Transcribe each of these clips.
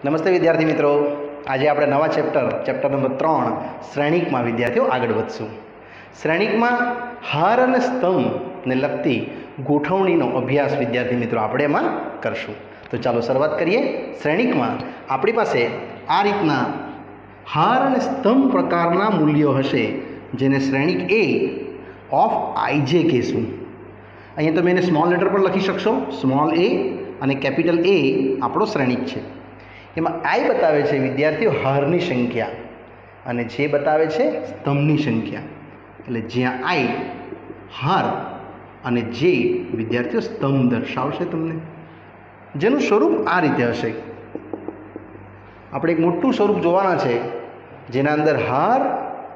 નમસ્તે વિદ્યાર્થી મિત્રો, આજે આપણે નવા ચેપ્ટર નંબર 3 શ્રેણિકમાં વિદ્યાર્થીઓ આગળ વધશું. શ્રેણિકમાં હાર અને સ્તંભને લગતી ગોઠવણીનો અભ્યાસ વિદ્યાર્થી મિત્રો આપણે એમાં કરશું. તો ચાલો શરૂઆત કરીએ. શ્રેણિકમાં આપણી પાસે આ રીતના હાર અને સ્તંભ પ્રકારના મૂલ્યો હશે, જેને શ્રેણિક એ ઓફ આઈજે કહેશું. અહીંયા તમે એને સ્મોલ લેટર પર લખી શકશો. સ્મોલ એ અને કેપિટલ એ આપણો શ્રેણિક છે. એમાં આઈ બતાવે છે વિદ્યાર્થીઓ હારની સંખ્યા અને જે બતાવે છે સ્તંભની સંખ્યા. એટલે જ્યાં આઈ હાર અને જે વિદ્યાર્થીઓ સ્તંભ દર્શાવશે તમને, જેનું સ્વરૂપ આ રીતે હશે. આપણે એક મોટું સ્વરૂપ જોવાના છે જેના અંદર હાર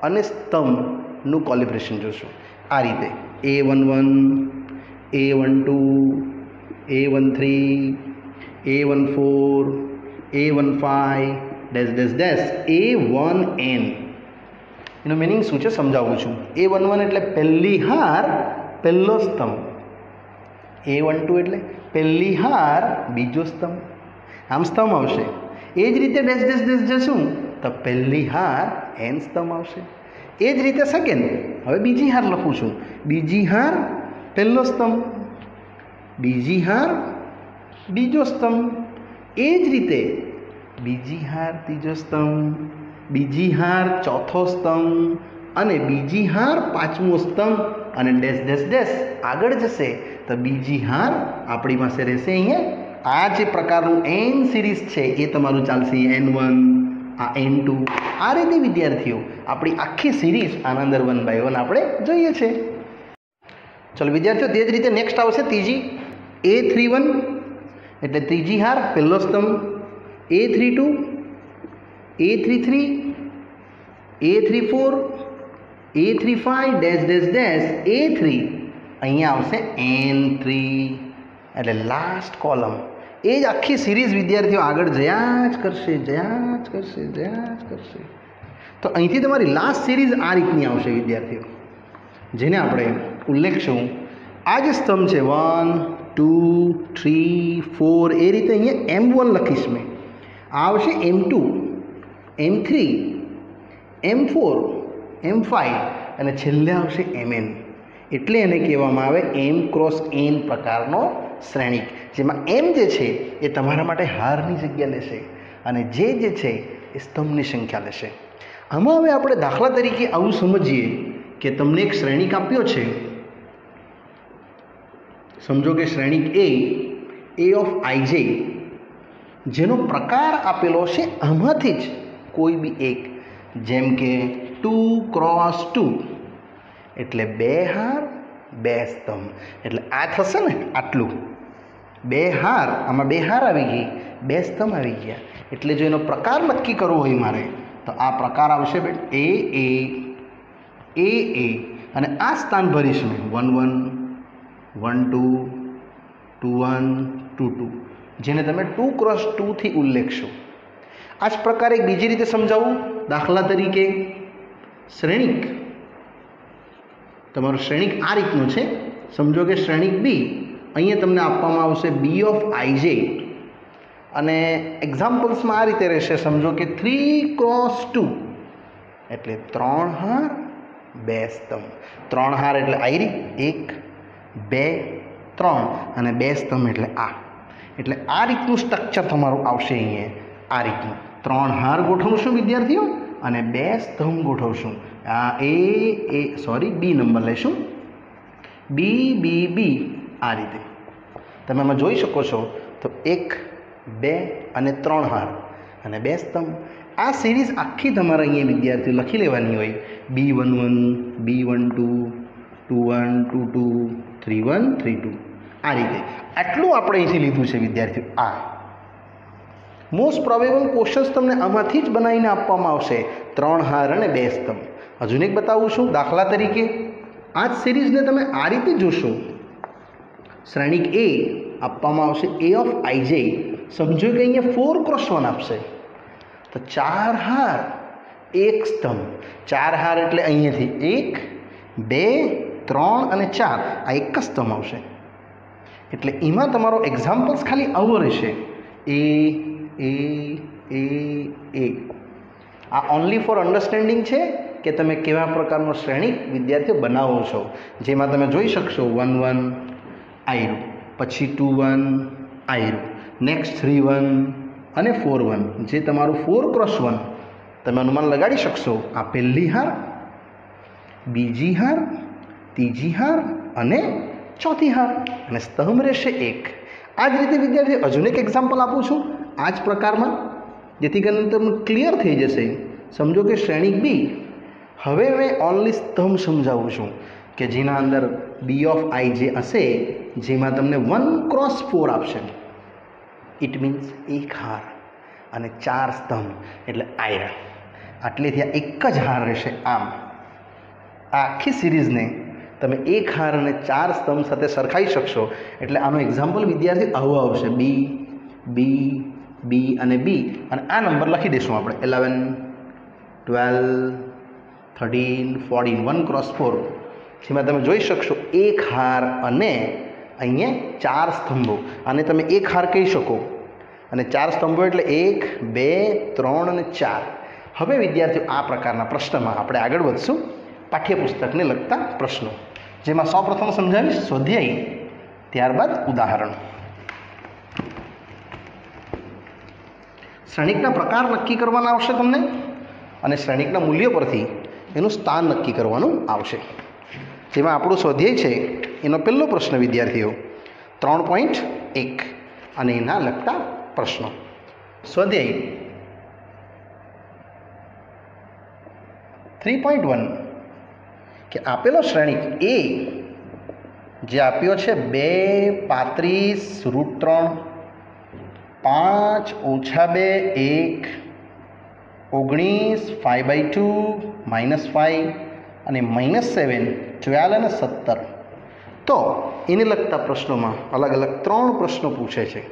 અને સ્તંભનું કોલિબ્રેશન જોશું. આ રીતે A11, A12, A13, A14, A15 dash dash dash A1N. એનું મિનિંગ શું છે સમજાવું છું. A11 એટલે પહેલી હાર પહેલો સ્તંભ, A12 એટલે પહેલી હાર બીજો સ્તંભ, આમ સ્તંભ આવશે. એ જ રીતે ડેશ ડેશ ડેશ જશું તો પહેલી હાર N સ્તંભ આવશે. એ જ રીતે સેકન્ડ, હવે બીજી હાર લખું છું. બીજી હાર પહેલો સ્તંભ, બીજી હાર બીજો સ્તંભ. એ જ રીતે બીજી હાર ત્રીજો સ્તંભ, બીજી હાર ચોથો સ્તંભ અને બીજી હાર પાંચમો સ્તંભ અને ડેશ ડેશ ડેશ આગળ જશે તો બીજી હાર આપણી પાસે રહેશે અહીંયા. આ જે પ્રકારનું N સિરીઝ છે એ તમારું ચાલશે. N1, આ N2, આ રીતે વિદ્યાર્થીઓ આપણી આખી સિરીઝ આના અંદર 1 by 1 આપણે જોઈએ છે. ચલો વિદ્યાર્થીઓ, તે જ રીતે નેક્સ્ટ આવશે ત્રીજી A31 એટલે ત્રીજી હાર પહેલો સ્તંભ, A32, A33, A34, A35 dash dash dash A3, અહીંયા આવશે N3 એટલે લાસ્ટ કોલમ. એ જ આખી સિરીઝ વિદ્યાર્થીઓ આગળ જયા જ કરશે, જયા જ કરશે, જયા જ કરશે. તો અહીંથી તમારી લાસ્ટ સિરીઝ આ રીતની આવશે વિદ્યાર્થીઓ, જેને આપણે ઉલ્લેખશું. આ જે સ્તંભ છે 1, 2, 3, 4 એ રીતે અહીંયા M1 લખીશ મેં. આ આવશે M2, M3, M4, M5 અને છેલ્લે આવશે Mn. એટલે એને કહેવામાં આવે M ક્રોસ N પ્રકારનો શ્રેણિક, જેમાં M જે છે એ તમારા માટે હારની જગ્યા લેશે અને જે છે એ સ્તંભની સંખ્યા લેશે. આમાં હવે આપણે દાખલા તરીકે આવું સમજીએ કે તમને એક શ્રેણિક આપ્યો છે. સમજો કે શ્રેણિક A ઓફ IJ, જેનો પ્રકાર આપેલો છે આમાંથી જ કોઈ બી એક, જેમ કે 2 ક્રોસ 2 એટલે 2 હાર 2 સ્તંભ. એટલે આ થશે ને આટલું 2 હાર, આમાં 2 હાર આવી ગઈ, 2 સ્તંભ આવી ગયા. એટલે જો એનો પ્રકાર નક્કી કરવો હોય મારે તો આ પ્રકાર આવશે બેટ A અને આ સ્થાન ભરીશ મેં 1 1, 1 2, 2 1, 2 2, જેને તમે 2 ક્રોસ 2 થી ઉલ્લેખશો. આ જ પ્રકારે એક બીજી રીતે સમજાવું. દાખલા તરીકે શ્રેણિક, તમારું શ્રેણિક આ રીતનું છે. સમજો કે શ્રેણિક બી, અહીંયા તમને આપવામાં આવશે B ઓફ IJ અને એક્ઝામ્પલ્સમાં આ રીતે રહેશે. સમજો કે 3 ક્રોસ 2 એટલે 3 હાર 2 સ્તંભ. 3 હાર એટલે આયરી 1, 2, 3 અને 2 સ્તંભ એટલે આ. એટલે આ રીતનું સ્ટ્રક્ચર તમારું આવશે. અહીંયા આ રીતનું 3 હાર ગોઠવશું વિદ્યાર્થીઓ અને 2 સ્તંભ ગોઠવશું. આ B નંબર લેશું, B આ રીતે તમે આમાં જોઈ શકો છો. તો 1, 2 અને 3 હાર અને 2 સ્તંભ. આ સિરીઝ આખી તમારે અહીંયા વિદ્યાર્થીઓ લખી લેવાની હોય. B11, B12, 2 1, 2 2, 3 1, 3 2 આ રીતે. આટલું આપણે અહીંથી લીધું છે વિદ્યાર્થીઓ. આ મોસ્ટ પ્રોબેબલ ક્વેશ્ચન્સ તમને આમાંથી જ બનાવીને આપવામાં આવશે. 3 હાર અને 2 સ્તંભ. હજુ એક બતાવું છું. દાખલા તરીકે આ જ સિરીઝને તમે આ રીતે જોશો. શ્રેણિક A આપવામાં આવશે A ઓફ IJ. સમજો કે અહીંયા 4 ક્રોસ 1 આપશે તો 4 હાર 1 સ્તંભ. 4 હાર એટલે અહીંયાથી 1, 2, 3 અને 4 આ એક જ સ્તંભ આવશે. એટલે એમાં તમારો એક્ઝામ્પલ્સ ખાલી આવો રહેશે. A એ આ ઓનલી ફોર અન્ડરસ્ટેન્ડિંગ છે કે તમે કેવા પ્રકારનો શ્રેણિક વિદ્યાર્થીઓ બનાવો છો, જેમાં તમે જોઈ શકશો 1 1 આયરું, પછી 2 1 આયરું, નેક્સ્ટ 3 1 અને 4 1, જે તમારું 4 ક્રોસ 1 તમે અનુમાન લગાડી શકશો. આ પહેલી હાર, બીજી હાર, ત્રીજી હાર અને ચોથી હાર, અને સ્તંભ રહેશે 1. આ જ રીતે વિદ્યાર્થીઓ હજુ એક એક્ઝામ્પલ આપું છું આ જ પ્રકારમાં, જેથી કરીને તમને ક્લિયર થઈ જશે. સમજો કે શ્રેણિક બી, હવે મેં ઓનલી સ્તંભ સમજાવું છું કે જેના અંદર બી ઓફ આઈ જે હશે, જેમાં તમને 1 ક્રોસ 4 આપશે. ઇટ મીન્સ 1 હાર અને 4 સ્તંભ એટલે આયરા. આટલેથી આ એક જ હાર રહેશે. આમ આ આખી સિરીઝને તમે 1 હાર અને 4 સ્તંભ સાથે સરખાવી શકશો. એટલે આનો એક્ઝામ્પલ વિદ્યાર્થી આવો આવશે: બી બી બી અને બી, અને આ નંબર લખી દઈશું આપણે 11 12 13 14, 1 ક્રોસ 4, જેમાં તમે જોઈ શકશો 1 હાર અને અહીંયા 4 સ્તંભો. આને તમે 1 હાર કહી શકો અને 4 સ્તંભો એટલે 1 2 3 અને 4. હવે વિદ્યાર્થીઓ આ પ્રકારના પ્રશ્નમાં આપણે આગળ વધશું, પાઠ્યપુસ્તકને લગતા પ્રશ્નો, જેમાં સૌપ્રથમ સમજાવીશ સ્વાધ્યાય, ત્યારબાદ ઉદાહરણ. શ્રેણિકના પ્રકાર નક્કી કરવાના આવશે તમને, અને શ્રેણિકના મૂલ્યો પરથી એનું સ્થાન નક્કી કરવાનું આવશે. જેમાં આપણું સ્વાધ્યાય છે એનો પહેલો પ્રશ્ન વિદ્યાર્થીઓ 3.1 અને એના લગતા પ્રશ્નો. સ્વાધ્યાય 3.1 કે આપેલો શ્રેણિક એ જે આપ્યો છે 2 35 √3 5 - 2 1 19 5/2 -5 અને -7 12 અને 17. તો એને લગતા પ્રશ્નોમાં અલગ અલગ 3 પ્રશ્નો પૂછે છે.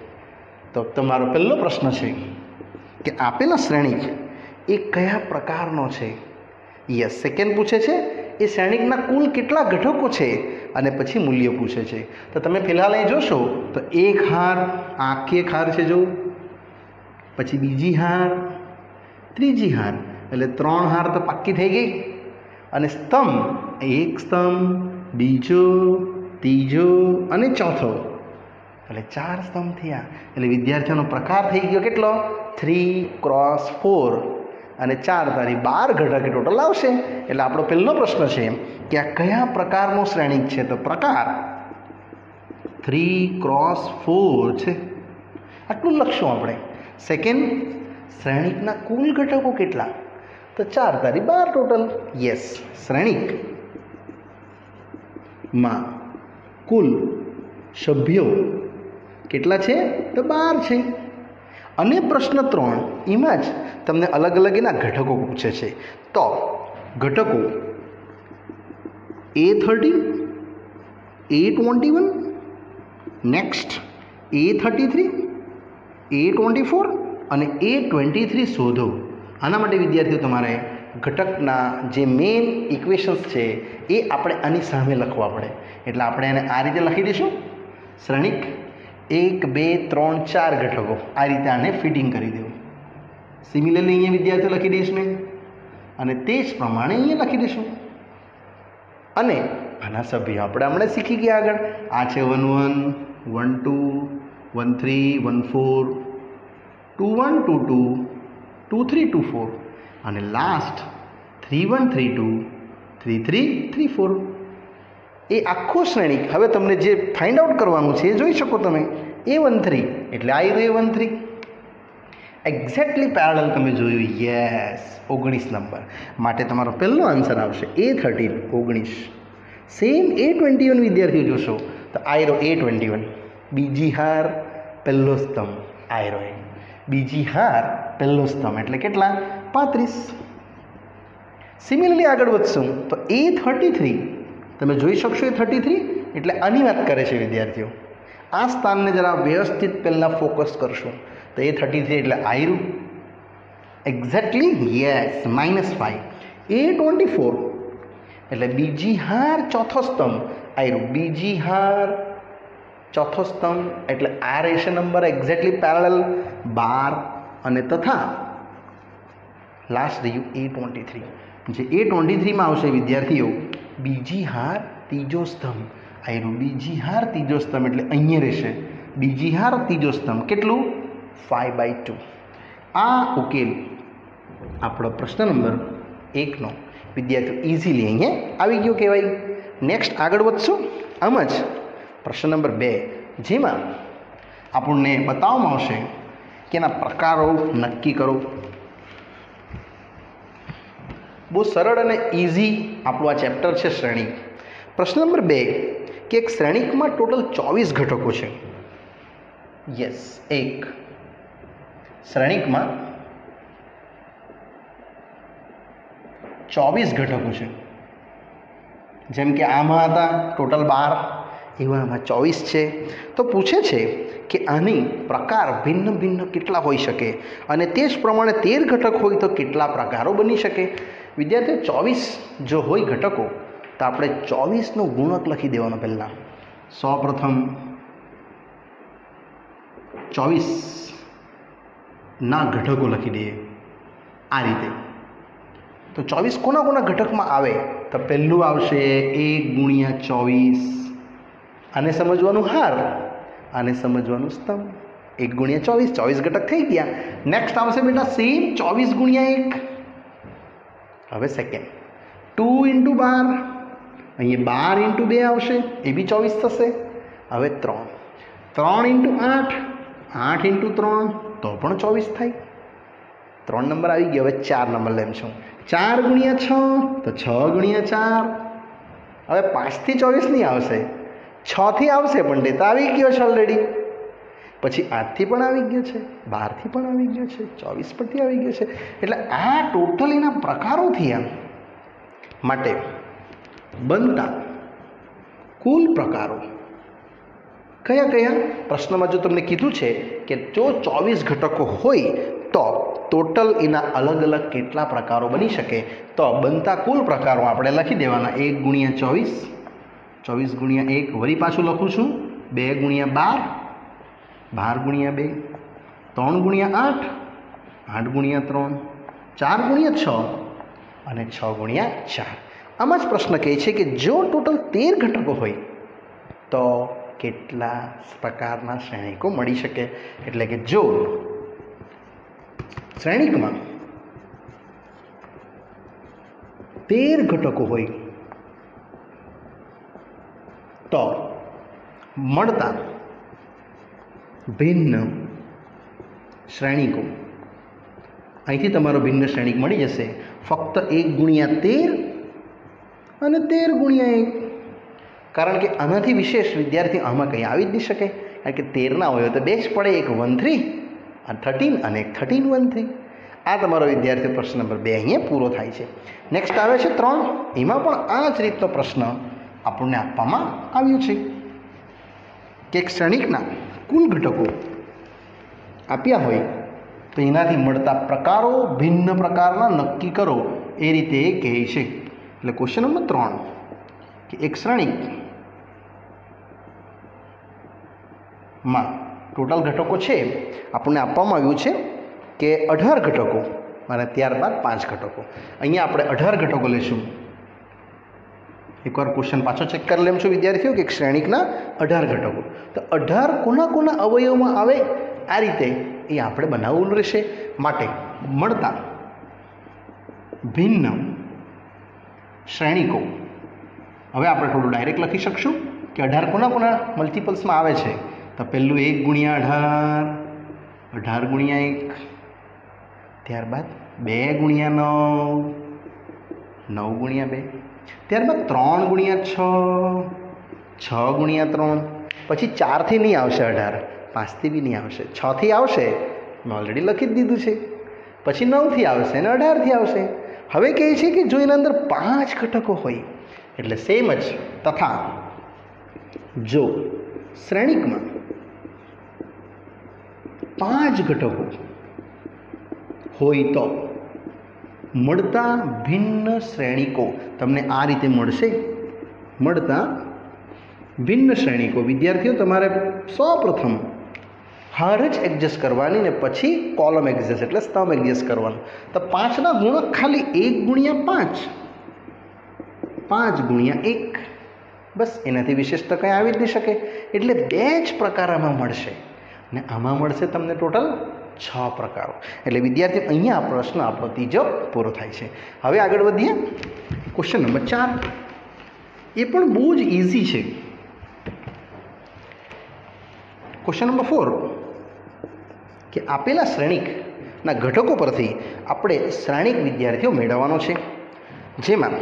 તો તમારો પહેલો પ્રશ્ન છે કે આપેલા શ્રેણિક એ કયા પ્રકારનો છે. યસ, સેકન્ડ પૂછે છે એ શ્રેણિકના કુલ કેટલા ઘટકો છે, અને પછી મૂલ્ય પૂછે છે. તો તમે ફિલહાલ અહીં જોશો તો 1 હાર, આખી 1 હાર છે જો, પછી બીજી હાર, ત્રીજી હાર, એટલે 3 હાર તો પાક્કી થઈ ગઈ, અને સ્તંભ 1 સ્તંભ, બીજો, ત્રીજો અને ચોથો, એટલે 4 સ્તંભ થયા. એટલે વિદ્યાર્થીઓનો પ્રકાર થઈ ગયો કેટલો? 3 ક્રોસ 4 અને 4 તારી 12 ઘટક ટોટલ આવશે. એટલે આપણો પહેલો પ્રશ્ન છે કે આ કયા પ્રકારનો શ્રેણિક છે. તો પ્રકાર 3 ક્રોસ 4 છે, આટલું લખશું આપણે. સેકન્ડ, શ્રેણિકના કુલ ઘટકો કેટલા? તો 4 તારી 12 ટોટલ. યસ, શ્રેણિકમાં કુલ સભ્યો કેટલા છે? તો 12 છે. અને પ્રશ્ન 3 એમાં જ તમને અલગ અલગ એના ઘટકો પૂછે છે. તો ઘટકો A13, A21, next A33, A24 અને A23 શોધો. આના માટે વિદ્યાર્થીઓ તમારે ઘટકના જે મેઇન ઇક્વેશન્સ છે એ આપણે આની સામે લખવા પડે. એટલે આપણે એને આ રીતે લખી દઈશું: શ્રેણિક 1 2 3 4 ઘટકો. આ રીતે આને ફિટિંગ કરી દેવું. સિમિલરલી અહીંયા વિદ્યાર્થીઓ લખી દઈશ મેં, અને તે જ પ્રમાણે અહીંયા લખી દઈશું. અને આના સભ્યો આપણે હમણાં શીખી ગયા આગળ. આ છે 1 1 1 2 1 3 1 4, 2 1 2 2 2 3 2 4, અને લાસ્ટ 3 1 3 2 3 3 3 4. એ આખો શ્રેણિક હવે તમને જે ફાઇન્ડ આઉટ કરવાનું છે એ જોઈ શકો તમે. A13 એટલે આ A13 એક્ઝેક્ટલી પેરેલલ તમે જોયું. યસ, 19 નંબર માટે તમારો પહેલો આન્સર આવશે A13 19. સેમ A21 વિદ્યાર્થીઓ જોશો તો આયરો A21, બીજી હાર પહેલો સ્તંભ આયરો, બીજી હાર પહેલો સ્તંભ એટલે કેટલા? 35. સિમિલરલી આગળ વધશું તો A33 તમે જોઈ શકશો. A33 એટલે આની વાત કરે છે વિદ્યાર્થીઓ. આ સ્થાનને જરા વ્યવસ્થિત પહેલાં ફોકસ કરશો તો A33 એટલે આયરું એક્ઝેક્ટલી. યસ, -5. A24 એટલે બીજી હાર ચોથો સ્તંભ આયરું, બીજી હાર ચોથો સ્તંભ એટલે આ રહેશે નંબર એક્ઝેક્ટલી પેરેલલ 12 અને તથા લાસ્ટ રહ્યું A23, જે A23માં આવશે વિદ્યાર્થીઓ બીજી હાર ત્રીજો સ્તંભ. આવ્યું બીજી હાર ત્રીજો સ્તંભ એટલે અહીંયા રહેશે બીજી હાર ત્રીજો સ્તંભ. કેટલું? 5/2. આ ઉકેલ આપણો પ્રશ્ન નંબર 1નો વિદ્યાર્થીઓ ઇઝીલી અહીંયા આવી ગયો કહેવાય. નેક્સ્ટ આગળ વધશું. આમ જ પ્રશ્ન નંબર 2, જેમાં આપણને બતાવવામાં આવશે કે એના પ્રકારો નક્કી કરો. બહુ સરળ અને ઇઝી આપણું આ ચેપ્ટર છે શ્રેણિક. પ્રશ્ન નંબર 2 કે એક શ્રેણિકમાં ટોટલ 24 ઘટકો છે. યસ, એક શ્રેણિકમાં 24 ઘટકો છે. જેમ કે આમાં હતા ટોટલ 12, એવા આમાં 24 છે. તો પૂછે છે કે આની પ્રકાર ભિન્ન ભિન્ન કેટલા હોઈ શકે અને તે જ પ્રમાણે 13 ઘટક હોય તો કેટલા પ્રકારો બની શકે. વિદ્યાર્થીઓ 24 જો હોય ઘટકો તો આપણે 24નો ગુણક લખી દેવાનો. પહેલાં સૌપ્રથમ 24ના ઘટકો લખી દઈએ આ રીતે. તો 24 કોના કોના ઘટકમાં આવે? તો પહેલું આવશે 1 × 24. આને સમજવાનું હાર, આને સમજવાનું સ્તંભ. 1 × 24, 24 ઘટક થઈ ગયા. નેક્સ્ટ આવશે બેટા સેમ 24 × 1. હવે સેકન્ડ 2 × 12, અહીંયા 12 × 2 આવશે, એ બી 24 થશે. હવે 3 × 8, 8 × 3 તો પણ 24 થાય. 3 નંબર આવી ગયો. હવે 4 નંબર લેમ છું. 4 × 6 તો 6 × 4. હવે 5થી 24 નહીં આવશે, 6થી આવશે પણ તે તો આવી ગયો છે ઓલરેડી. પછી 8થી પણ આવી ગયો છે, 12થી પણ આવી ગયો છે, 24 પરથી આવી ગયો છે. એટલે આ ટોટલ એના પ્રકારો થયા. માટે બનતા કુલ પ્રકારો કયા કયા? પ્રશ્નમાં જો તમને કીધું છે કે જો 24 ઘટકો હોય તો ટોટલ એના અલગ અલગ કેટલા પ્રકારો બની શકે, તો બનતા કુલ પ્રકારો આપણે લખી દેવાના. 1 × 24, 24 × 1, વળી પાછું લખું છું 2 × 12, 12 × 2, 3 × 8, 8 × 3, 4 × 6 અને 6 × 4. આમાં જ પ્રશ્ન કહે છે કે જો ટોટલ 13 ઘટકો હોય તો કેટલા પ્રકારના શ્રેણિકો મળી શકે. એટલે કે જો શ્રેણિકમાં 13 ઘટકો હોય તો મળતા ભિન્ન શ્રેણિકો. અહીંથી તમારો ભિન્ન શ્રેણિક મળી જશે. ફક્ત 1 × 13 અને 13 × 1. કારણ કે આનાથી વિશેષ વિદ્યાર્થી આમાં કંઈ આવી જ નહીં શકે. કારણ કે 13 ના હોય તો 2 જ પડે, એક 13 અને 13 અને એક 13 13. આ તમારો વિદ્યાર્થી પ્રશ્ન નંબર 2 અહીંયા પૂરો થાય છે. નેક્સ્ટ આવે છે 3. એમાં પણ આ જ રીતનો પ્રશ્ન આપણને આપવામાં આવ્યો છે કે એક શ્રેણિકના કુલ ઘટકો આપ્યા હોય તો એનાથી મળતા પ્રકારો ભિન્ન પ્રકારના નક્કી કરો, એ રીતે એ કહે છે. એટલે ક્વેશ્ચન નંબર 3 કે એક શ્રેણિકમાં ટોટલ ઘટકો છે આપણને આપવામાં આવ્યું છે કે 18 ઘટકો અને ત્યારબાદ 5 ઘટકો. અહીંયા આપણે 18 ઘટકો લઈશું. એકવાર ક્વેશ્ચન પાછો ચેક કરી લેમ છું વિદ્યાર્થીઓ કે એક શ્રેણિકના 18 ઘટકો. તો 18 કોના કોના અવયવમાં આવે આ રીતે એ આપણે બનાવવું રહેશે. માટે મળતા ભિન્ન શ્રેણિકો હવે આપણે થોડું ડાયરેક્ટ લખી શકશું કે 18 કોના કોના મલ્ટિપલ્સમાં આવે છે. તો પહેલું 1 × 18, 18 × 1, ત્યારબાદ 2 × 9, 9 × 2, ત્યારબાદ 3 × 6, 6 × 3. પછી 4થી નહીં આવશે 18, 5થી બી નહીં આવશે, 6થી આવશે, મેં ઓલરેડી લખી જ દીધું છે. પછી 9થી આવશે અને 18થી આવશે. હવે કહે છે કે જો એના અંદર 5 ઘટકો હોય એટલે સેમ જ. તથા જો શ્રેણિકમાં 5 ઘટકો હોય તો મળતા ભિન્ન શ્રેણિકો તમને આ રીતે મળશે. મળતા ભિન્ન શ્રેણિકો વિદ્યાર્થીઓ તમારે સૌપ્રથમ હાર જ એડજસ્ટ કરવાની ને પછી કોલમ એડજસ્ટ એટલે સ્તંભ એડજસ્ટ કરવાનો. તો 5ના ગુણક ખાલી 1 ગુણ્યા 5, 5 ગુણ્યા 1, બસ એનાથી વિશેષ તો કંઈ આવી જ નહીં શકે. એટલે 2 જ પ્રકાર આમાં મળશે ને આમાં મળશે તમને ટોટલ 6 પ્રકારો. એટલે વિદ્યાર્થીઓ અહીંયા આ પ્રશ્ન આપણો ત્રીજો પૂરો થાય છે. હવે આગળ વધીએ. ક્વેશ્ચન નંબર 4, એ પણ બહુ જ ઇઝી છે. ક્વેશ્ચન નંબર 4 કે આપેલા શ્રેણિકના ઘટકો પરથી આપણે શ્રેણિક વિદ્યાર્થીઓ મેળવવાનો છે. જેમાં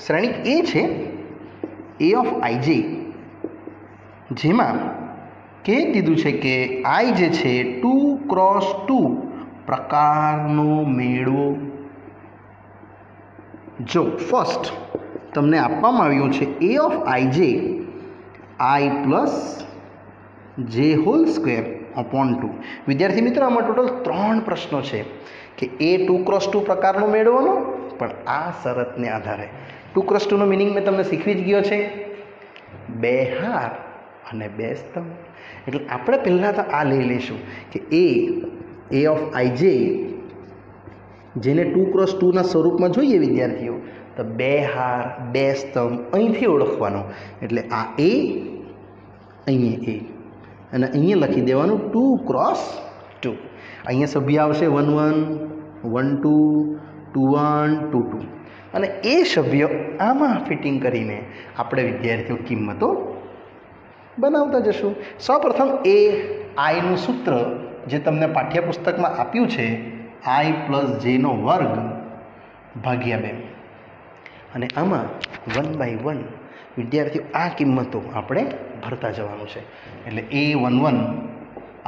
શ્રેણિક એ છે a of ij, જેમાં કહી દીધું છે કે i જે છે 2x2 પ્રકારનો મેળવો. જો ફર્સ્ટ તમને આપવામાં આવ્યું છે a of ij i plus j whole square upon 2. વિદ્યાર્થી મિત્રો આમાં ટોટલ 3 પ્રશ્નો છે કે એ 2x2 પ્રકારનો મેળવવાનો, પણ આ શરતને આધારે 2x2 નો મિનિંગ મેં તમને શીખવી જ ગયો છે, 2 હાર અને 2 સ્તંભ. એટલે આપણે પહેલાં તો આ લઈ લઈશું કે a of ij જેને 2x2ના સ્વરૂપમાં જોઈએ વિદ્યાર્થીઓ, તો 2 હાર 2 સ્તંભ અહીંથી ઓળખવાનો. એટલે આ a, અહીંયા a અને અહીંયા લખી દેવાનું 2x2. અહીંયા સભ્ય આવશે 1 1 1 2 2 1 2 2 અને એ સભ્ય આમાં ફિટિંગ કરીને આપણે વિદ્યાર્થીઓ કિંમતો બનાવતા જશું. સૌપ્રથમ એ આઈનું સૂત્ર જે તમને પાઠ્યપુસ્તકમાં આપ્યું છે, i પ્લસ જેનો વર્ગ ભાગ્યા 2, અને આમાં 1/1 વિદ્યાર્થીઓ આ કિંમતો આપણે ભરતા જવાનું છે. એટલે a11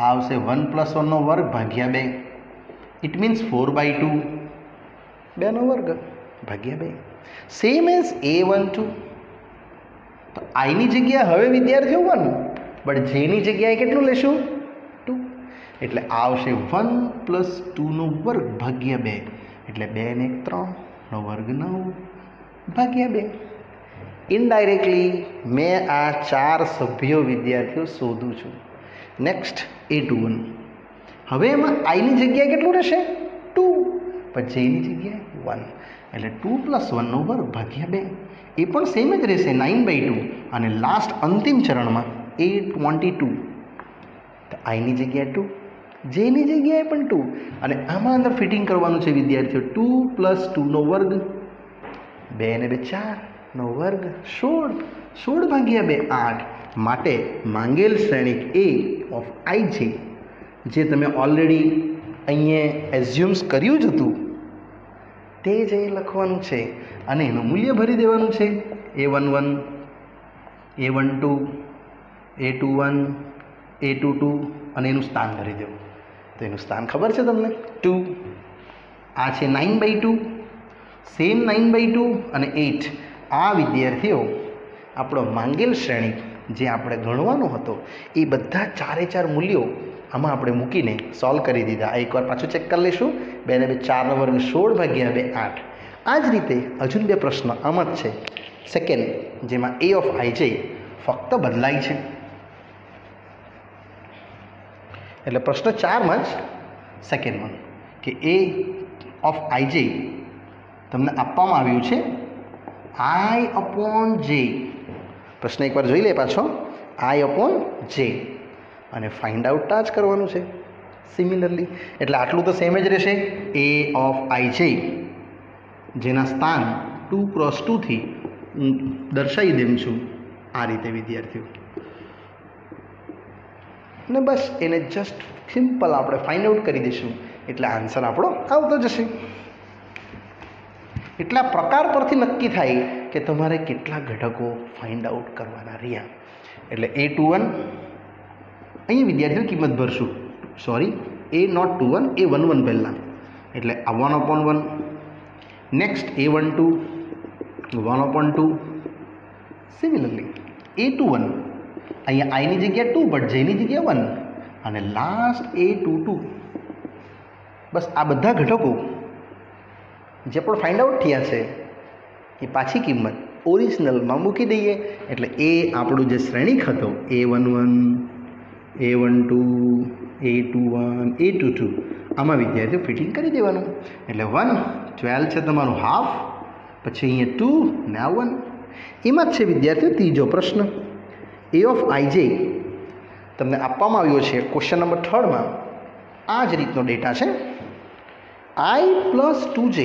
આવશે 1 + 1 નો વર્ગ ભાગ્યા 2, ઇટ મીન્સ 4/2, 2 નો વર્ગ ભાગ્યા 2. સેમ એઝ a12, તો આઈની જગ્યાએ હવે વિદ્યાર્થીઓ 1, બટ જેની જગ્યાએ કેટલું લેશું 2, એટલે આવશે 1 + 2 નો વર્ગ ભાગ્યા 2, એટલે 2 ને 1 3 નો વર્ગ 9 ભાગ્યા 2. ઇનડાયરેક્ટલી મેં આ 4 સભ્યો વિદ્યાર્થીઓ શોધું છું. નેક્સ્ટ a21, હવે એમાં આઈની જગ્યાએ કેટલું રહેશે 2, પણ જેની જગ્યાએ 1, એટલે 2 + 1 નો વર્ગ ભાગ્યા 2, એ પણ સેમ જ રહેશે 9/2. અને લાસ્ટ અંતિમ ચરણમાં a22, તો આઈની જગ્યાએ 2, જેની જગ્યાએ પણ 2, અને આમાં અંદર ફિટિંગ કરવાનું છે વિદ્યાર્થીઓ 2 + 2 નો વર્ગ, 2 ને 2 4 નો વર્ગ 16, 16 ભાગ્યા 2 8. માટે માંગેલ શ્રેણિક a of ij જે તમે ઓલરેડી અહીંયા એઝ્યુમ્સ કર્યું જ હતું તે જ અહીં લખવાનું છે અને એનું મૂલ્ય ભરી દેવાનું છે. a11 a12 a21 a22 અને એનું સ્થાન ભરી દેવું. તો એનું સ્થાન ખબર છે તમને 2. આ છે 9/2, સેમ 9/2 અને 8. આ વિદ્યાર્થીઓ આપણો માંગેલ શ્રેણિક જે આપણે ગણવાનો હતો એ બધા 4 મૂલ્યો આમાં આપણે મૂકીને સોલ્વ કરી દીધા. એકવાર પાછું ચેક કરી લઈશું. 2 ને 2 4 નો વર્ગ 16 ભાગ્યા 2 8. આ જ રીતે હજુ 2 પ્રશ્ન આમ જ છે સેકન્ડ, જેમાં a of ij ફક્ત બદલાય છે. એટલે પ્રશ્ન 4માં જ સેકન્ડમાં કે a of ij તમને આપવામાં આવ્યું છે i/j. પ્રશ્ન એકવાર જોઈ લે પાછો, i/j અને ફાઇન્ડ આઉટ જ કરવાનું છે સિમિલરલી. એટલે આટલું તો સેમ જ રહેશે. a of ij જેના સ્થાન 2x2 થી દર્શાવી દેમ છું આ રીતે વિદ્યાર્થીઓ, ને બસ એને જસ્ટ સિમ્પલ આપણે ફાઇન્ડ આઉટ કરી દઈશું એટલે આન્સર આપણો આવતો જશે. એટલા પ્રકાર પરથી નક્કી થાય કે તમારે કેટલા ઘટકો ફાઇન્ડ આઉટ કરવાના રહ્યા. એટલે a21 અહીંયા વિદ્યાર્થીઓ કિંમત ભરશું, સોરી a01 a11 પહેલાં, એટલે આ 1/1. Next a12 1/2. સિમિલરલી a21 અહીંયા આઈની જગ્યા 2 બટ જેની જગ્યા 1, અને લાસ્ટ a22. બસ આ બધા ઘટકો જે પણ ફાઇન્ડ આઉટ થયા છે એ પાછી કિંમત ઓરિજિનલમાં મૂકી દઈએ. એટલે એ આપણું જે શ્રેણિક હતો a11 a12 A21 A22 આમાં વિદ્યાર્થીઓ ફિટિંગ કરી દેવાનું. એટલે 1 12 છે તમારું હાફ, પછી અહીંયા 2 ને આ 1. એમાં જ છે વિદ્યાર્થીઓ ત્રીજો પ્રશ્ન. A of ij તમને આપવામાં આવ્યો છે ક્વેશ્ચન નંબર 3 માં. આ જ રીતનો ડેટા છે. I plus 2j,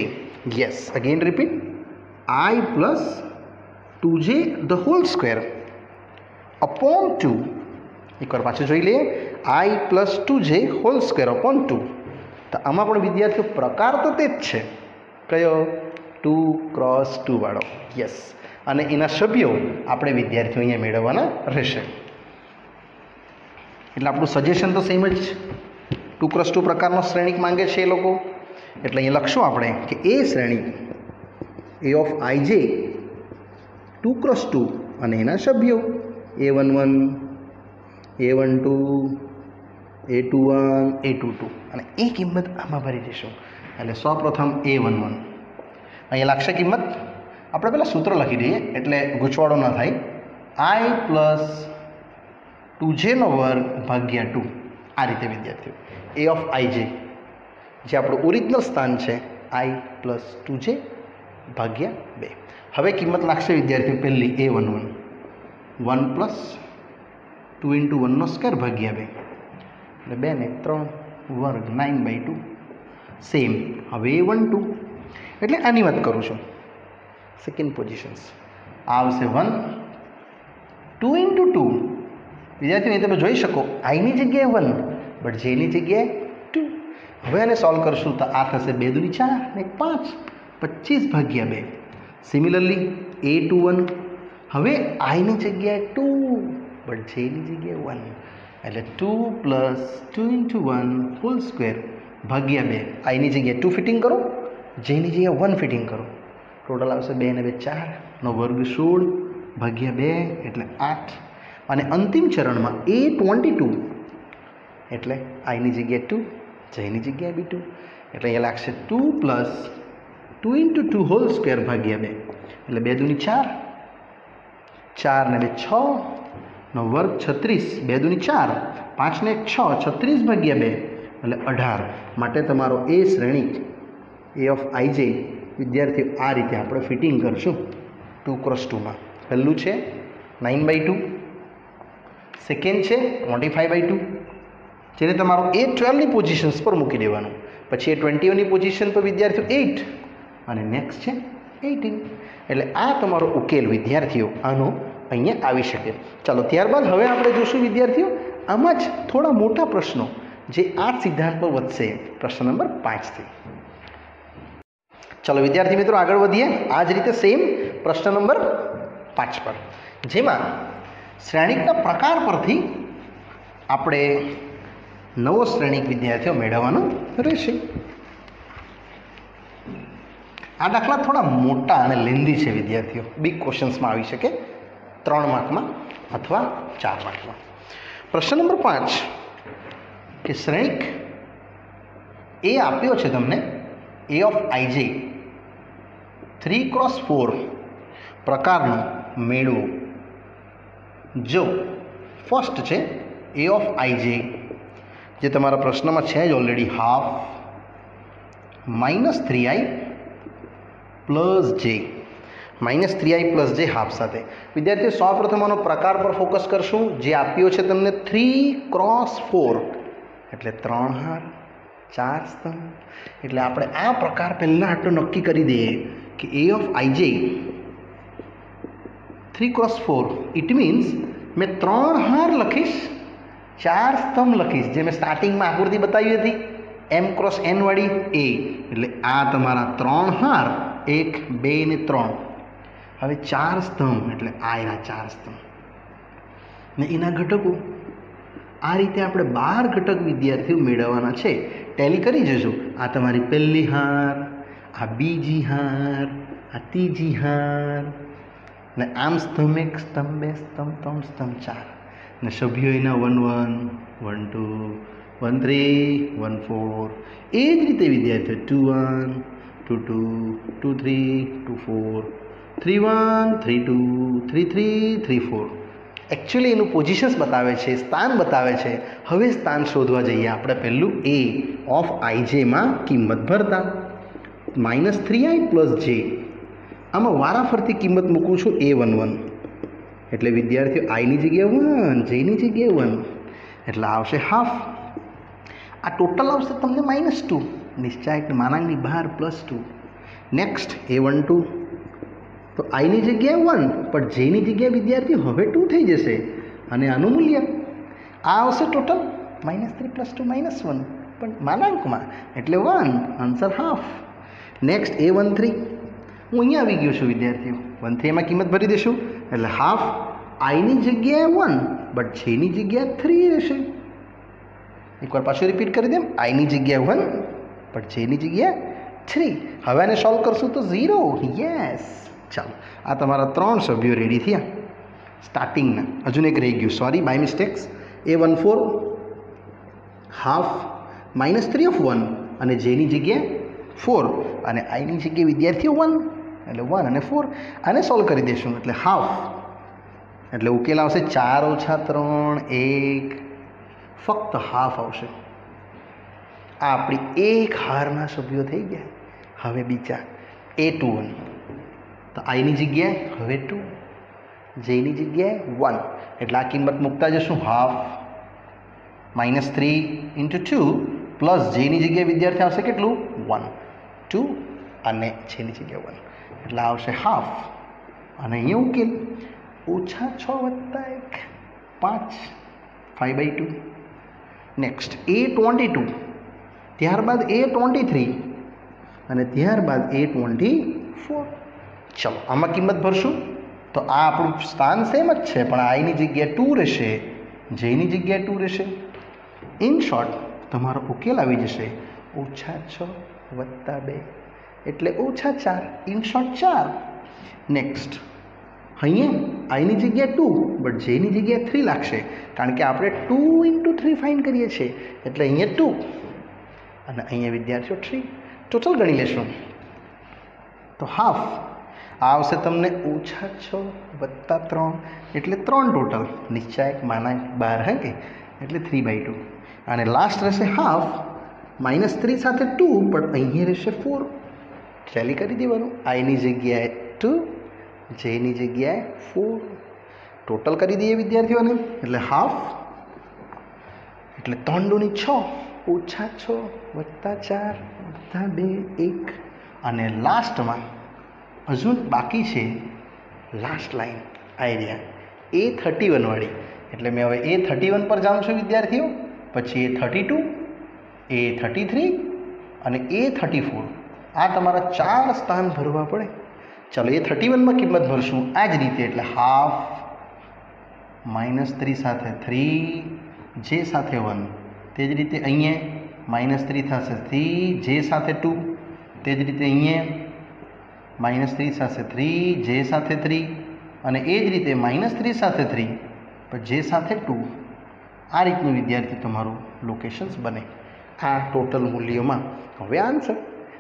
yes, again repeat, I plus 2j the whole square upon 2. એકવાર પાછું જોઈ લઈએ. I plus 2j whole square upon 2. તો આમાં પણ વિદ્યાર્થીઓ પ્રકાર તો તે જ છે. કયો? 2x2 વાળો. યસ. અને એના સભ્યો આપણે વિદ્યાર્થીઓ અહીંયા મેળવવાના રહેશે. એટલે આપણું સજેશન તો સેમ જ છે. 2x2 પ્રકારનો શ્રેણિક માંગે છે એ લોકો. એટલે અહીંયા લખશું આપણે કે એ શ્રેણિક A of ij 2x2 અને એના સભ્યો A11 A12 A21 A22 અને એ કિંમત આમાં ભરી દઈશું. એટલે સૌપ્રથમ A11 અહીંયા લાગશે કિંમત. આપણે પહેલાં સૂત્ર લખી દઈએ એટલે ગૂંચવાડો ન થાય. I plus 2j નો વર્ગ ભાગ્યા 2. આ રીતે વિદ્યાર્થીઓ A of ij જે આપણું ઓરિજિનલ સ્થાન છે I plus 2j ભાગ્યા 2. હવે કિંમત લાગશે વિદ્યાર્થીઓ પહેલી A11 1 પ્લસ 2 ઇન્ટુ 1નો સ્ક્વેર ભાગ્યા 2 એટલે 2 ને 3 વર્ગ 9/2 સેમ. હવે A12 એટલે આની વાત કરું છું. સેકન્ડ પોઝિશન્સ આવશે 1 2 ઇન્ટુ 2 વિદ્યાર્થીઓ તમે જોઈ શકો આઈની જગ્યાએ 1 બટ જેની જગ્યાએ 2. હવે આને સોલ્વ કરશું તો આ થશે 2 દુની 4 ને 5 25 ભાગ્યા 2. સિમિલરલી A21 હવે આઈની જગ્યાએ 2 બટ જેની જગ્યાએ 1 એટલે 2 પ્લસ 2 ઇન્ટુ 1 હોલ સ્ક્વેર ભાગ્યા 2. આઈની જગ્યાએ 2 ફિટિંગ કરો, જેની જગ્યાએ 1 ફિટિંગ કરો. ટોટલ આવશે 2 ને 2 4 નો વર્ગ 16 ભાગ્યા 2 એટલે 8. અને અંતિમ ચરણમાં A22 એટલે આઈની જગ્યાએ 2 જેની જગ્યાએ બી 2 એટલે અહીંયા લાગશે 2 પ્લસ 2 ઇન્ટુ 2 હોલ સ્ક્વેર ભાગ્યા 2 એટલે 2 દુની 4 4 ને 2 6 નો વર્ગ 36 2 દુની 4 5 ને 6 36 ભાગ્યા 2 એટલે 18. માટે તમારો એ શ્રેણિક A of ij વિદ્યાર્થીઓ આ રીતે આપણે ફિટિંગ કરશું 2x2માં. પહેલું છે 9/2, સેકન્ડ છે 25/2 જેને તમારો A12ની પોઝિશન્સ પર મૂકી દેવાનું. પછી A21ની પોઝિશન પર વિદ્યાર્થીઓ 8 અને નેક્સ્ટ છે 18. એટલે આ તમારો ઉકેલ વિદ્યાર્થીઓ આનો અહીંયા આવી શકે. ચાલો ત્યારબાદ હવે આપણે જોશું વિદ્યાર્થીઓ આમાં જ થોડા મોટા પ્રશ્નો જે આ સિદ્ધાંત પર વધશે પ્રશ્ન નંબર 5થી. ચાલો વિદ્યાર્થી મિત્રો આગળ વધીએ. આ જ રીતે સેમ પ્રશ્ન નંબર 5 પર જેમાં શ્રેણિકના પ્રકાર પરથી આપણે નવો શ્રેણિક વિદ્યાર્થીઓ મેળવવાનો રહેશે. આ દાખલા થોડા મોટા અને લેન્ધી છે વિદ્યાર્થીઓ. બિગ ક્વેશ્ચન્સમાં આવી શકે 3 માર્કમાં અથવા 4 માર્કમાં. પ્રશ્ન નંબર 5 કે શ્રેણિક એ આપ્યો છે તમને A of ij 3x4 પ્રકારનો મેળવો. જો ફર્સ્ટ છે A of ij જે તમારા પ્રશ્નમાં છે જ ઓલરેડી હાફ -3i પ્લસ જે -3i પ્લસ જે હાફ સાથે. વિદ્યાર્થીઓ સૌપ્રથમ આનો પ્રકાર પર ફોકસ કરશું જે આપ્યો છે તમને 3x4 એટલે 3 હાર 4 સ્તંભ. એટલે આપણે આ પ્રકાર પહેલાં આટલું નક્કી કરી દઈએ કે A of ij 3x4 it means મેં 3 હાર લખીશ 4 સ્તંભ લખીશ જે મેં સ્ટાર્ટિંગમાં આકૃતિ બતાવી હતી m×n વાળી A. એટલે આ તમારા 3 હાર 1 2 ને 3. હવે 4 સ્તંભ એટલે આ એના 4 સ્તંભ ને એના ઘટકો. આ રીતે આપણે 12 ઘટક વિદ્યાર્થીઓ મેળવવાના છે. ટેલી કરી જશું. આ તમારી પહેલી હાર, આ બીજી હાર, આ ત્રીજી હાર ને આમ સ્તંભ 1 સ્તંભ 2 સ્તંભ 3 સ્તંભ 4 ને સભ્યો એના 1 1 1 2 1 3 1 4. એ જ રીતે વિદ્યાર્થીઓ 2 1 2 2 2 3 2 4 3 1 3 2 3 3 3 4 एक्चुअली एनु पोजिशन्स बतावे छे, स्थान बतावे छे। हवे स्थान शोधवा जईए आपणे। पहेलुं ए ऑफ आई जे मां किंमत भरता -3i + j। आमां वाराफरती किंमत मूकું છું a11 એટલે વિદ્યાર્થીઓ i ની જગ્યાએ 1, j ની જગ્યાએ 1 એટલે આવશે હાફ। આ ટોટલ આવશે તમને -2 નિશ્ચાયક માનાંકની બહાર +2। નેક્સ્ટ a12 તો i ની જગ્યાએ 1 પણ j ની જગ્યાએ વિદ્યાર્થીઓ હવે 2 થઈ જશે અને આનું મૂલ્ય આ આવશે ટોટલ -3 + 2 -1 પણ માનાંકમાં એટલે 1, આન્સર હાફ। નેક્સ્ટ a13 હું અહીંયા આવી ગયો છું વિદ્યાર્થીઓ। 13 એમાં કિંમત ભરી દઈશું એટલે હાફ। i ની જગ્યાએ 1 બટ j ની જગ્યાએ 3 રહેશે। એકવાર પાછું રિપીટ કરી દેમ। i ની જગ્યાએ 1 બટ j ની જગ્યાએ 3। હવે આને સોલ્વ કરશું તો 0। યસ, ચાલો આ તમારા 3 સભ્યો રેડી થયા સ્ટાર્ટિંગના। હજુ એક રહી ગયું, sorry by mistakes. a14 half -3 of 1 અને j ની જગ્યાએ 4 અને i ની જગ્યાએ વિદ્યાર્થીઓ 1 એટલે 1 અને 4। આને સોલ્વ કરી દઈશું એટલે હાફ એટલે ઉકેલ આવશે 4 - 3 1 ફક્ત હાફ આવશે। આ આપણી એક હારના સભ્યો થઈ ગયા। હવે બીજા a21 તો i ની જગ્યાએ હવે 2, j ની જગ્યાએ 1 એટલે આ કિંમત મૂકતા જશું હાફ -3 × 2 પ્લસ j ની જગ્યાએ વિદ્યાર્થી આવશે કેટલું 1, 2 અને j ની જગ્યાએ 1 એટલે આવશે હાફ। અને અહીંયા ઉકેલ -6 + 1 5, 5/2। નેક્સ્ટ a22 ત્યારબાદ a23 અને ત્યારબાદ a24। ચલો આમાં કિંમત ભરશું તો આ આપણું સ્થાન સેમ જ છે પણ i ની જગ્યાએ 2 રહેશે, j ની જગ્યાએ 2 રહેશે। ઇન શોર્ટ તમારો ઉકેલ આવી જશે -6 + 2 એટલે -4, ઇન શોર્ટ 4। નેક્સ્ટ અહીંયા i ની જગ્યાએ 2 બટ j ની જગ્યાએ 3 લાગશે કારણ કે આપણે 2 × 3 ફાઇન્ડ કરીએ છીએ એટલે અહીંયા 2 અને અહીંયા વિદ્યાર્થીઓ 3 ટોટલ ગણી લેશું તો હાફ આવશે તમને -6 + 3 એટલે 3 ટોટલ નિશ્ચાયક માનાંક 12 હે કે એટલે 3/2 અને લાસ્ટ રહેશે હાફ -3 સાથે 2 પણ અહીંયા રહેશે 4 ટેલી કરી દેવાનું। i ની જગ્યાએ 2, j ની જગ્યાએ 4 ટોટલ કરી દઈએ વિદ્યાર્થીઓને એટલે હાફ એટલે 3 × 6 -6 + 4 + 2 1 અને લાસ્ટમાં હજુ બાકી છે લાસ્ટ લાઈન આઈડિયા a31 વાળી એટલે મેં હવે a31 પર જાઉં છું વિદ્યાર્થીઓ, પછી a32, a33 અને a34 આ તમારા 4 સ્થાન ભરવા પડે। ચાલો a31 માં કિંમત ભરશું આ જ રીતે એટલે હાફ -3 સાથે 3, j સાથે 1 તે જ રીતે અહીંયા -3 થશે 3, j સાથે 2 તે જ રીતે અહીંયા -3 સાથે 3, j સાથે 3 અને એ જ રીતે -3 સાથે 3 પણ j સાથે 2 આ રીતનું વિદ્યાર્થી તમારું લોકેશન્સ બને આ ટોટલ મૂલ્યોમાં। હવે આન્સર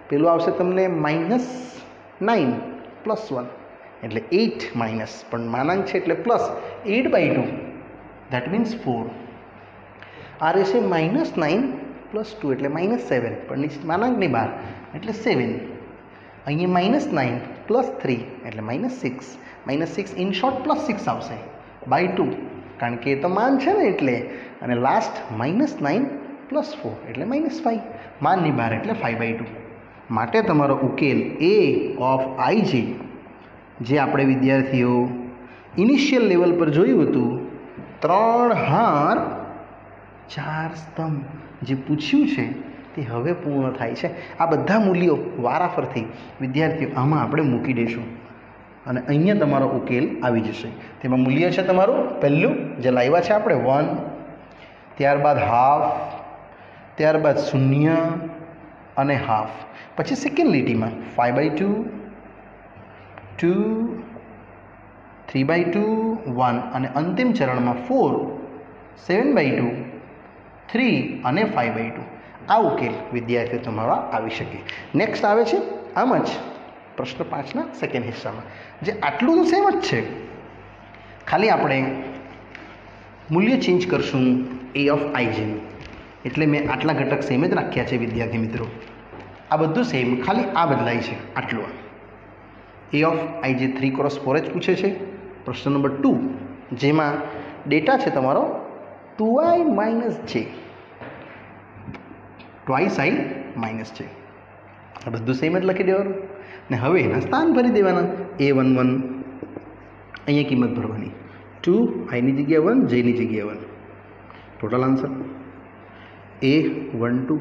પેલું આવશે તમને -9 + 1 એટલે 8 માઇનસ પણ માનાંક છે એટલે પ્લસ 8/2 દેટ મીન્સ 4। આ રહેશે -9 + 2 એટલે -7 પણ માનાંકની બહાર એટલે 7। અહીંયા -9 + 3 એટલે -6 ઇન શોર્ટ +6 આવશે /2 કારણ કે એ તો માન છે ને એટલે અને લાસ્ટ -9 + 4 એટલે -5 માનની બહાર એટલે 5/2 માટે તમારો ઉકેલ a ઓફ ij જે આપણે વિદ્યાર્થીઓ ઇનિશિયલ લેવલ પર જોયું હતું 3 હાર 4 સ્તંભ જે પૂછ્યું છે તે હવે પૂર્ણ થાય છે। આ બધા મૂલ્યો વારાફરતી વિદ્યાર્થીઓ આમાં આપણે મૂકી દઈશું અને અહીંયા તમારો ઉકેલ આવી જશે। તેમાં મૂલ્ય છે તમારું પહેલું જે લાવ્યા છે આપણે 1, ત્યારબાદ હાફ, ત્યારબાદ 0 અને હાફ, પછી સેકન્ડ લીટીમાં 5/2, 2, 3/2, 1 અને અંતિમ ચરણમાં 4, 7/2, 3 અને 5/2 આ ઉકેલ વિદ્યાર્થીઓ તમારા આવી શકે। નેક્સ્ટ આવે છે આમ જ પ્રશ્ન 5ના સેકન્ડ હિસ્સામાં જે આટલું તો સેમ જ છે, ખાલી આપણે મૂલ્ય ચેન્જ કરશું એ ઓફ આઈજેનું, એટલે મેં આટલા ઘટક સેમ જ રાખ્યા છે વિદ્યાર્થી મિત્રો. આ બધું સેમ, ખાલી આ બદલાય છે આટલું. એ ઓફ આઈજે 3x4 જ પૂછે છે પ્રશ્ન નંબર 2, જેમાં ડેટા છે તમારો 2i - j, twice i - j. આ બધું સેમ જ લખી દેવાનું ને હવે એના સ્થાન ભરી દેવાના. a11 અહીંયા કિંમત ભરવાની, 2 i ની જગ્યાએ 1, j ની જગ્યાએ 1, ટોટલ આન્સર. a12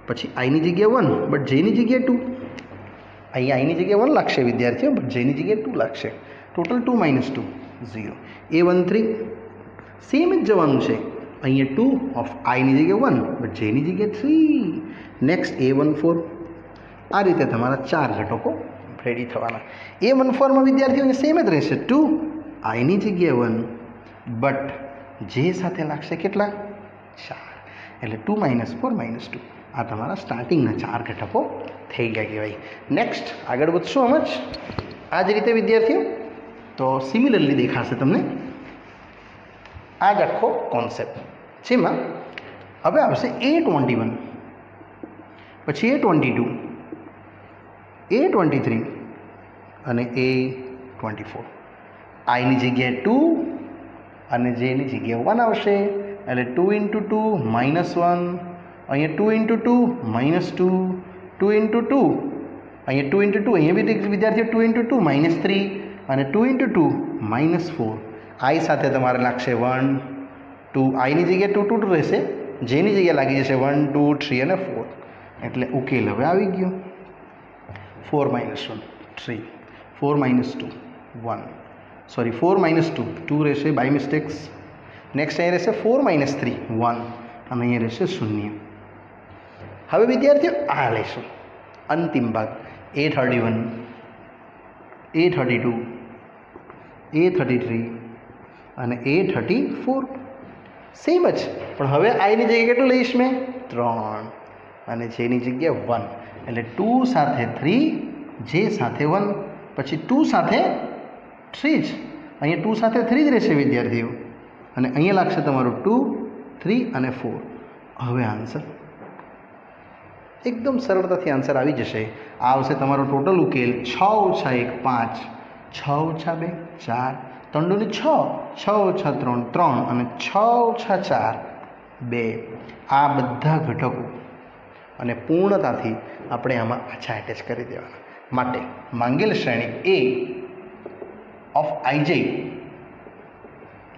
પછી i ની જગ્યાએ 1 બટ j ની જગ્યાએ 2, અહીંયા i ની જગ્યાએ 1 લાગશે વિદ્યાર્થીઓ, બટ j ની જગ્યાએ 2 લાગશે. ટોટલ 2 - 2 0. a13 સેમ જ જવાનું છે, અહીંયા 2 ઓફ i ની જગ્યાએ 1 બટ j ની જગ્યાએ 3. Next a14. આ રીતે તમારા 4 ઘટકો રેડી થવાના. a14માં વિદ્યાર્થીઓ સેમ જ રહેશે, 2 i ની જગ્યાએ 1 બટ j સાથે લાગશે કેટલા? 4, એટલે 2 - 4 - 2. આ તમારા સ્ટાર્ટિંગના 4 ઘટકો થઈ ગયા કહેવાય. નેક્સ્ટ આગળ વધશું આમ જ આ જ રીતે વિદ્યાર્થીઓ. તો સિમિલરલી દેખાશે તમને આ જ આખો કોન્સેપ્ટ, જેમાં હવે આવશે a21, પછી a22, a23 અને a24. i ની જગ્યાએ 2 અને j ની જગ્યાએ 1 આવશે, એટલે 2 × 2 -1, અહીંયા 2 × 2 -2, 2 × 2 અહીંયા 2 × 2 અહીંયા બી વિદ્યાર્થીઓ 2 × 2 -3 અને 2 × 2 -4. i સાથે તમારે લાગશે 1 2, i ની જગ્યાએ 2 2 રહેશે, j ની જગ્યાએ લાગી જશે 1 2 3 અને 4. એટલે ઉકેલ હવે આવી ગયો. 4 - 1 3, 4 - 2 1, સોરી 4 - 2 2 રહેશે બાય મિસ્ટેક્સ. નેક્સ્ટ અહીં રહેશે 4 - 3 1 અને અહીંયા રહેશે 0. હવે વિદ્યાર્થીઓ આ લેશું અંતિમ ભાગ, a31, a32, a33 અને a34 સેમ જ, પણ હવે i ની જગ્યાએ કેટલું લઈશ મેં? 3 અને j ની જગ્યાએ 1, એટલે 2 સાથે 3, j સાથે 1, પછી 2 સાથે 3 જ, અહીંયા 2 સાથે 3 જ રહેશે વિદ્યાર્થીઓ, અને અહીંયા લાગશે તમારું 2 3 અને 4. હવે આન્સર એકદમ સરળતાથી આન્સર આવી જશે. આ આવશે તમારો ટોટલ ઉકેલ 6 - 1 5, 6 - 2 4, 3 × 6, 6 - 3 3 અને 6 - 4 2. આ બધા ઘટકો અને પૂર્ણતાથી આપણે આમાં પાછા એટેચ કરી દેવાના. માટે માંગેલ શ્રેણી a ઓફ આઈj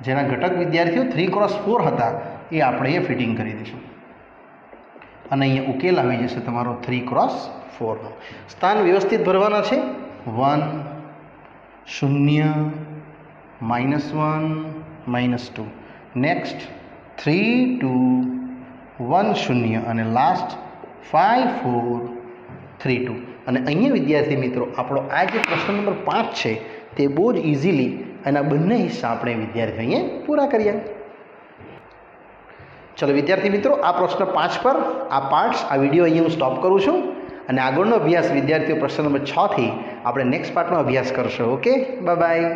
જેના ઘટક વિદ્યાર્થીઓ 3x4 હતા એ આપણે એ ફિટિંગ કરી દઈશું, અને અહીંયા ઉકેલ આવી જશે તમારો 3x4નો. સ્થાન વ્યવસ્થિત ભરવાના છે, 1 0 -1 -2, નેક્સ્ટ 3 2 1 0 અને લાસ્ટ 5 4 3 2. અને અહીંયા વિદ્યાર્થી મિત્રો આપણો આ જે પ્રશ્ન નંબર 5 છે તે બહુ જ ઇઝીલી એના બંને હિસ્સા આપણે વિદ્યાર્થીઓ અહીંયા પૂરા કર્યા. ચલો વિદ્યાર્થી મિત્રો, આ પ્રશ્ન 5 પર આ પાર્ટ્સ, આ વિડીયો અહીંયા હું સ્ટોપ કરું છું, અને આગળનો અભ્યાસ વિદ્યાર્થીઓ પ્રશ્ન નંબર 6 થી આપણે નેક્સ્ટ પાર્ટનો અભ્યાસ કરશો. Okay, bye bye.